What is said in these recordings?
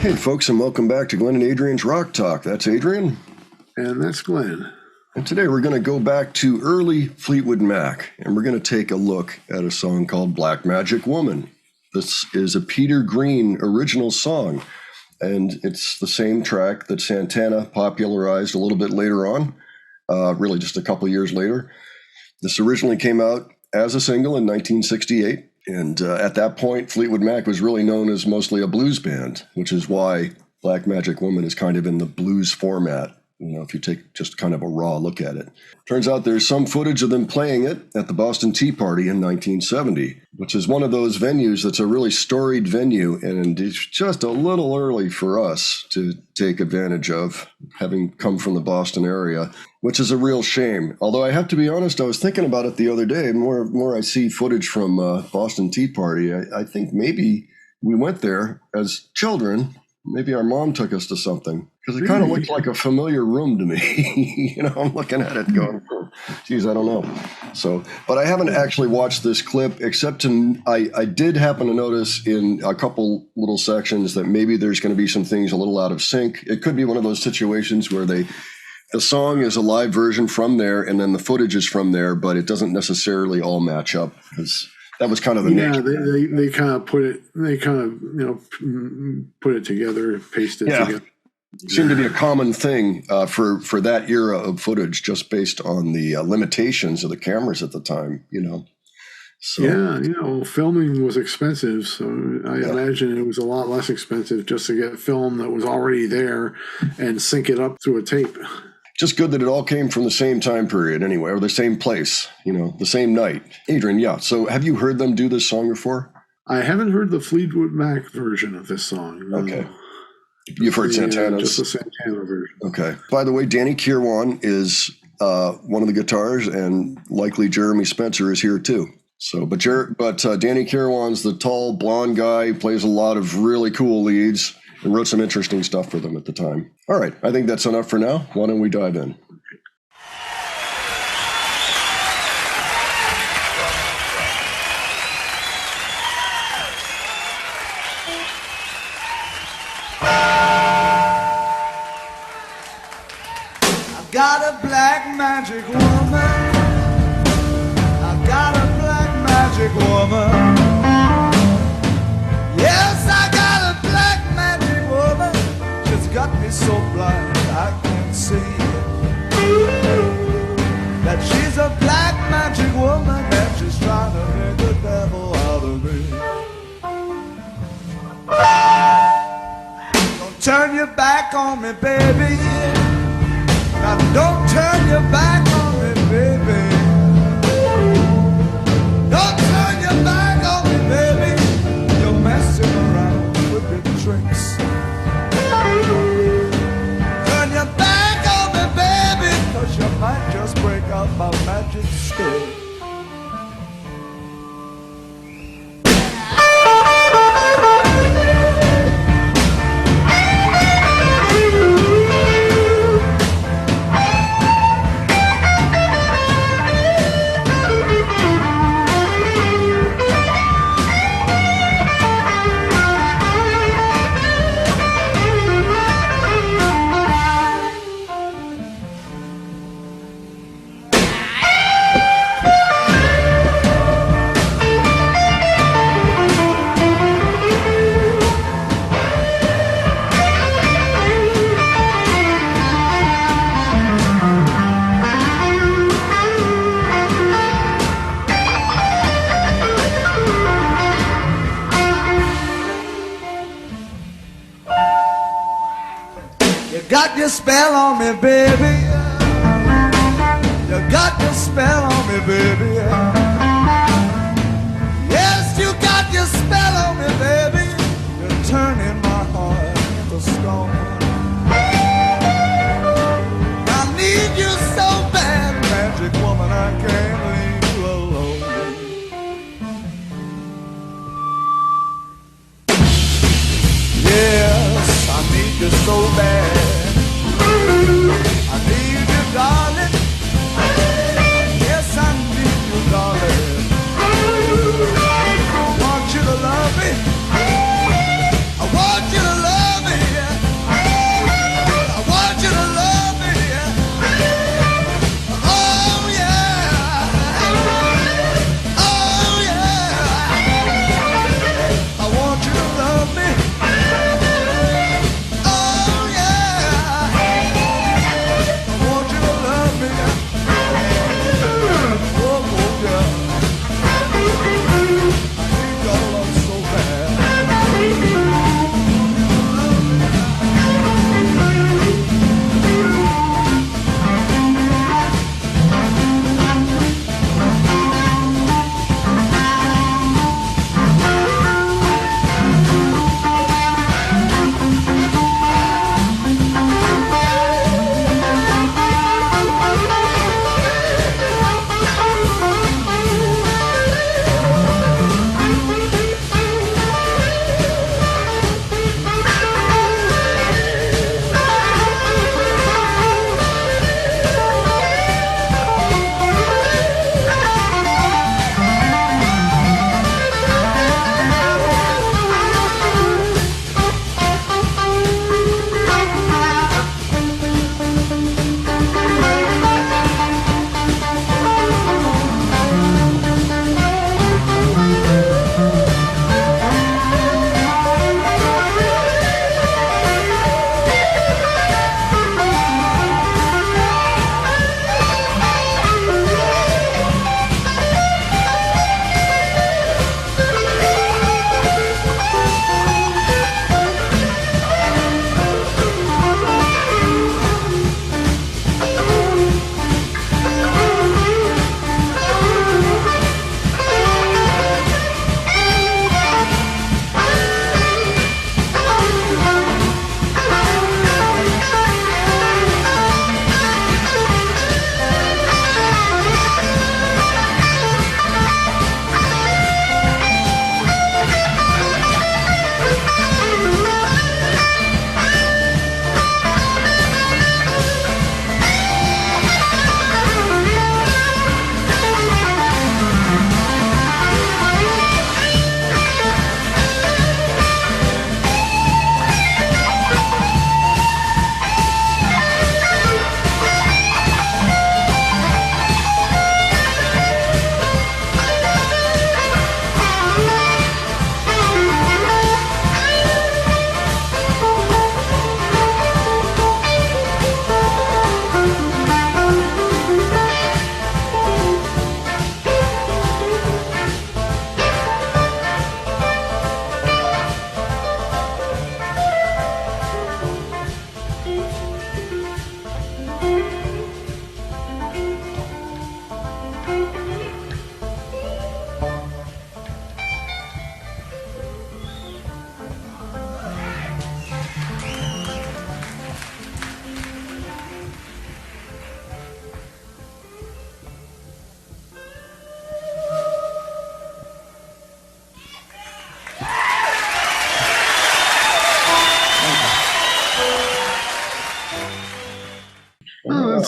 Hey folks, and welcome back to Glenn and Adrian's Rock Talk. That's Adrian. And that's Glenn. And today we're going to go back to early Fleetwood Mac, and we're going to take a look at a song called Black Magic Woman. This is a Peter Green original song, and it's the same track that Santana popularized a little bit later on, really just a couple years later. This originally came out as a single in 1968. And at that point, Fleetwood Mac was really known as mostly a blues band, which is why Black Magic Woman is kind of in the blues format, you know, if you take just kind of a raw look at it. Turns out there's some footage of them playing it at the Boston Tea Party in 1970, which is one of those venues that's a really storied venue, and it's just a little early for us to take advantage of, having come from the Boston area, which is a real shame. Although I have to be honest, I was thinking about it the other day. More I see footage from Boston Tea Party, I think maybe we went there as children. Maybe our mom took us to something, because it kind of looked like a familiar room to me. You know, I'm looking at it going, geez, I don't know. So, but I haven't actually watched this clip, except I did happen to notice in a couple little sections that maybe there's going to be some things a little out of sync. It could be one of those situations where the song is a live version from there, and then the footage is from there, but it doesn't necessarily all match up, because that was kind of the nature. They kind of put it. They kind of put it together, paste it together. It seemed to be a common thing for that era of footage, just based on the limitations of the cameras at the time. You know. So, yeah, filming was expensive, so I imagine it was a lot less expensive just to get film that was already there and sync it up through a tape. Just good that it all came from the same time period anyway, or the same place, you know, the same night. Adrian, yeah. So have you heard them do this song before? I haven't heard the Fleetwood Mac version of this song. No. Okay. You've heard Santana's? Just the Santana version. Okay. By the way, Danny Kirwan is one of the guitars, and likely Jeremy Spencer is here too. So, but Danny Kirwan's the tall, blonde guy, plays a lot of really cool leads, and wrote some interesting stuff for them at the time. All right, I think that's enough for now. Why don't we dive in? I've got a black magic woman. I've got a black magic woman. Yes, I got a black magic woman. She's got me so blind I can't see that she's a black magic woman, and she's trying to make the devil out of me. Don't turn your back on me, baby. Now don't turn your back on me, baby. Don't turn your back on me, baby. You're messing around with big tricks. Turn your back on me, baby, 'cause you might just break out my magic stick. Got your spell on me, baby. You got your spell on me, baby. Yes, you got your spell on me, baby. You're turning my heart into stone. I need you so bad, magic woman, I can't leave you alone. Yes, I need you so bad. I need you, darling. Yes, I need you, darling. I want you to love me. I want you to love me.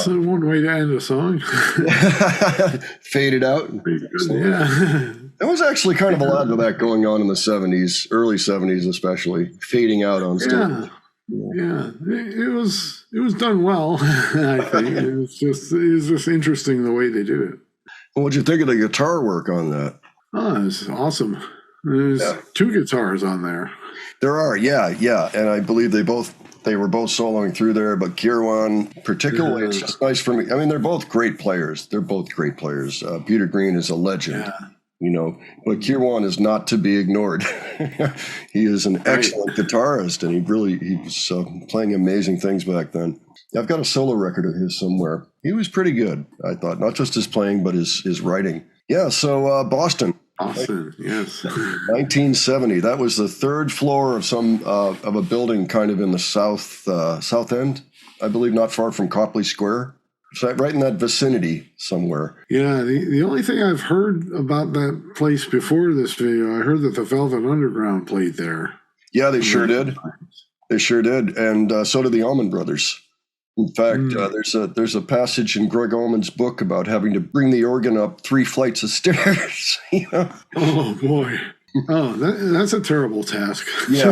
That's one way to end a song. Faded out. Yeah. There was actually kind of a lot of that going on in the 70s, early 70s especially, fading out on stage. Yeah. It was done well, I think. It was just interesting the way they did it. What'd you think of the guitar work on that? Oh, it's awesome. There's 2 guitars on there. There are, yeah. And I believe they were both soloing through there, but Kirwan particularly, it's just nice for me. I mean, they're both great players. Peter Green is a legend, but Kirwan is not to be ignored. He is an excellent guitarist, and he was playing amazing things back then. I've got a solo record of his somewhere. He was pretty good, I thought, not just his playing, but his writing. Yeah, so Boston. Austin, yes. 1970. That was the 3rd floor of a building kind of in the south end, I believe, not far from Copley Square. So right in that vicinity somewhere. Yeah, the only thing I've heard about that place before this video, I heard that the Velvet Underground played there. Yeah, they sure did. They sure did, and so did the Allman Brothers. In fact, there's a passage in Greg Allman's book about having to bring the organ up 3 flights of stairs. Oh boy! Oh, that's a terrible task. Yeah,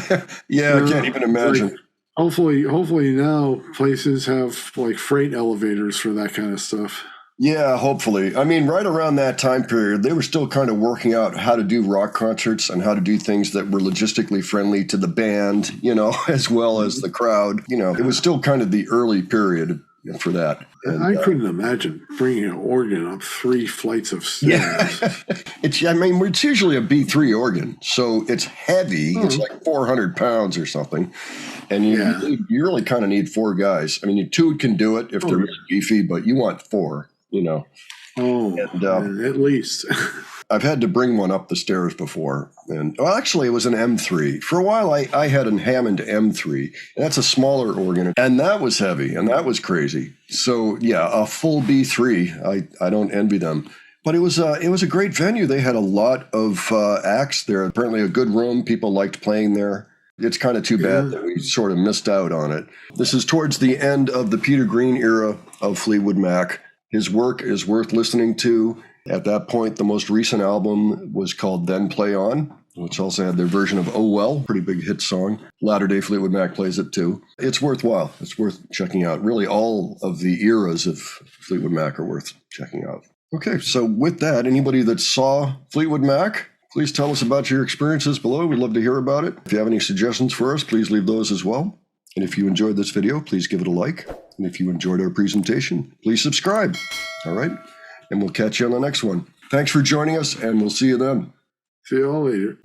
I can't even imagine. Like, hopefully now places have like freight elevators for that kind of stuff. Yeah, hopefully. I mean, right around that time period, they were still kind of working out how to do rock concerts and how to do things that were logistically friendly to the band, as well as the crowd. It was still kind of the early period for that. And, I couldn't imagine bringing an organ up 3 flights of stairs. Yeah. It's usually a B3 organ, so it's heavy. It's like 400 pounds or something. And you really kind of need 4 guys. I mean, 2 can do it if they're really beefy, but you want 4. At least. I've had to bring one up the stairs before. And actually, it was an M3. For a while, I had a Hammond M3. And that's a smaller organ. And that was heavy. And that was crazy. So, yeah, a full B3. I don't envy them. But it was a great venue. They had a lot of acts there. Apparently a good room. People liked playing there. It's kind of too bad that we sort of missed out on it. This is towards the end of the Peter Green era of Fleetwood Mac. His work is worth listening to. At that point, the most recent album was called Then Play On, which also had their version of Oh Well, pretty big hit song. Latter-day Fleetwood Mac plays it too. It's worthwhile. It's worth checking out. Really, all of the eras of Fleetwood Mac are worth checking out. Okay, so with that, anybody that saw Fleetwood Mac, please tell us about your experiences below. We'd love to hear about it. If you have any suggestions for us, please leave those as well. And if you enjoyed this video, please give it a like. And if you enjoyed our presentation, please subscribe. All right? And we'll catch you on the next one. Thanks for joining us, and we'll see you then. See you all later.